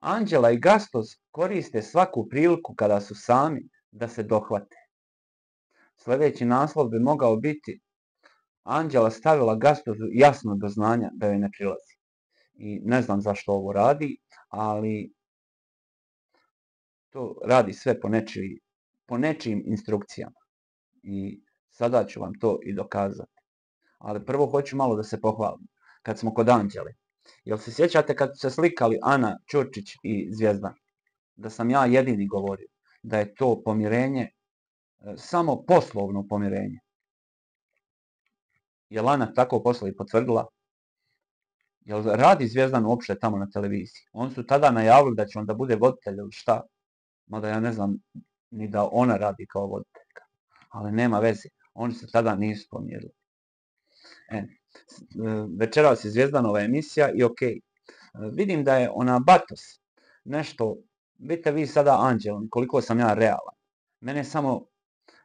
Anđela i Gastos koriste svaku priliku kada su sami da se dohvate. Sljedeći naslov bi mogao biti Anđela stavila Gastosu jasno do znanja da joj ne prilazi. I ne znam zašto ovo radi, ali to radi sve po nečijim instrukcijama. I sada ću vam to i dokazati. Ali prvo hoću malo da se pohvalim. Kad smo kod Anđele. Jel se sjećate kad su se slikali Ana Ćurčić i Zvijezdan? Da sam ja jedini govorio da je to pomirenje samo poslovno pomirenje. Jel Ana tako posle i potvrdila? Jel radi Zvijezdan uopšte tamo na televiziji? Oni su tada najavili da će on da bude voditelj ili šta? Mada ja ne znam ni da ona radi kao voditeljka. Ali nema veze. Oni se tada nisu pomirili. Večeras je Zvijezdanova emisija i okej. Vidim da je ona Batos nešto, vidite vi sada Anđelom, koliko sam ja realan. Mene samo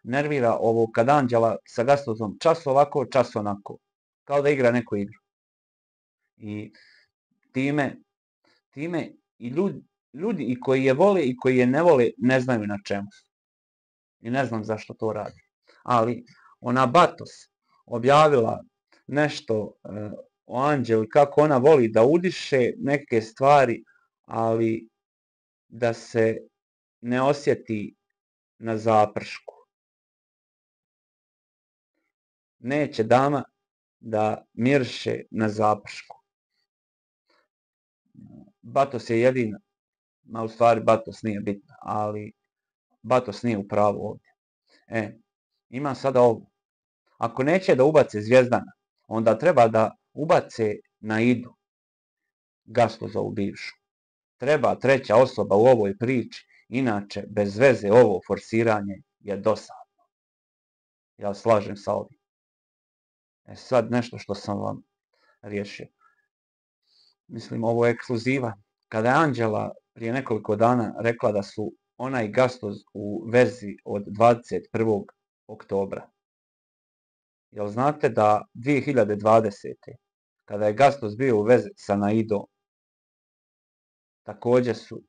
nervira ovo kad Anđela sa Gastosom čas ovako, čas onako. Kao da igra neku igru. I time i ljudi i koji je vole i koji je ne vole ne znaju na čemu su. I ne znam zašto to radi. Ali ona Batos objavila nešto o Anđeli, kako ona voli da udiše neke stvari, ali da se ne osjeti na zapršku. Neće dama da miriše na zapršku. Batos je jedina, ma u stvari Batos nije bitna, ali Batos nije u pravu ovdje. Ima sada ovo. Ako neće da ubace Zvjezdana, onda treba da ubace Naidu, Gastozovu bivšu. Treba treća osoba u ovoj priči, inače bez veze ovo forsiranje je dosadno. Ja slažem sa ovim. Sad nešto što sam vam riješio. Mislim, ovo je ekskluziva. Kada je Anđela prije nekoliko dana rekla da su ona i Gastoz u vezi od 21. oktobra. Jel znate da 2020. kada je Gastoz bio u vezi sa Naidom, također su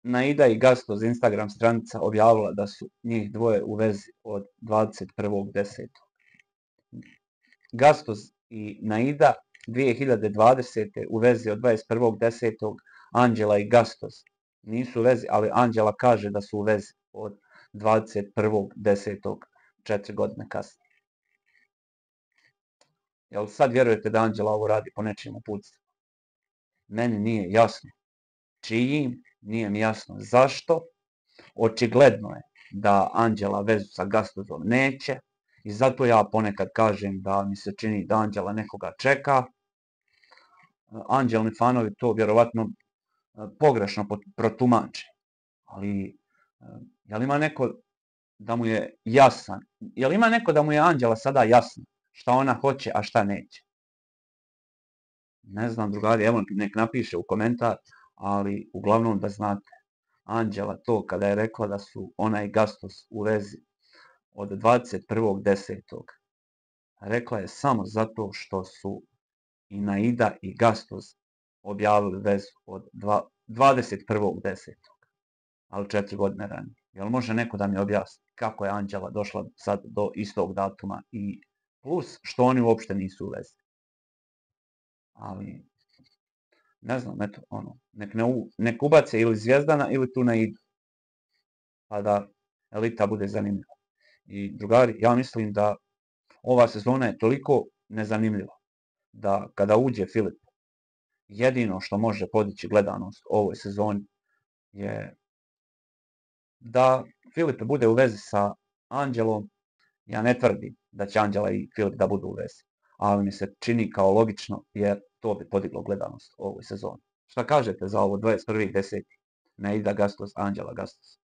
Naida i Gastoz Instagram stranica objavila da su njih dvoje u vezi od 21.10. Gastoz i Naida 2020. u vezi od 21.10. Anđela i Gastoz nisu u vezi, ali Anđela kaže da su u vezi od 21.10. 4 godine kasnije. Jel sad vjerujete da Anđela ovo radi po nečijim uputstvima? Meni nije jasno. Čijim? Nije mi jasno zašto. Očigledno je da Anđela vezu sa Gastozom neće i zato ja ponekad kažem da mi se čini da Anđela nekoga čeka. Anđelni fanovi to vjerovatno pogrešno protumače. Ali jel ima neko da mu je jasan? Jel ima neko da mu je Anđela sada jasna šta ona hoće, a šta neće? Ne znam, drugari, evo nek napiše u komentar, ali uglavnom da znate. Anđela to kada je rekla da su ona i Gastos u vezi od 21.10. rekla je samo zato što su i Naida i Gastos objavili vezu od 21.10. ali 4 godine ranije. Jel može neko da mi objasni kako je Anđela došla sad do istog datuma i plus što oni uopšte nisu u vezi? Ali ne znam, eto, nek ubace ili Zvjezdana ili tu Naidu. Pa da elita bude zanimljiva. I drugari, ja mislim da ova sezona je toliko nezanimljiva da kada uđe Filip, jedino što može podići gledanost ovoj sezoni je da Filip bude u vezi sa Anđelom. Ja ne tvrdim da će Anđela i Filip da budu u vezi, ali mi se čini kao logično jer to bi podiglo gledanost ovoj sezoni. Šta kažete za ovo 21.10. Naida Gastos, Anđela Gastos?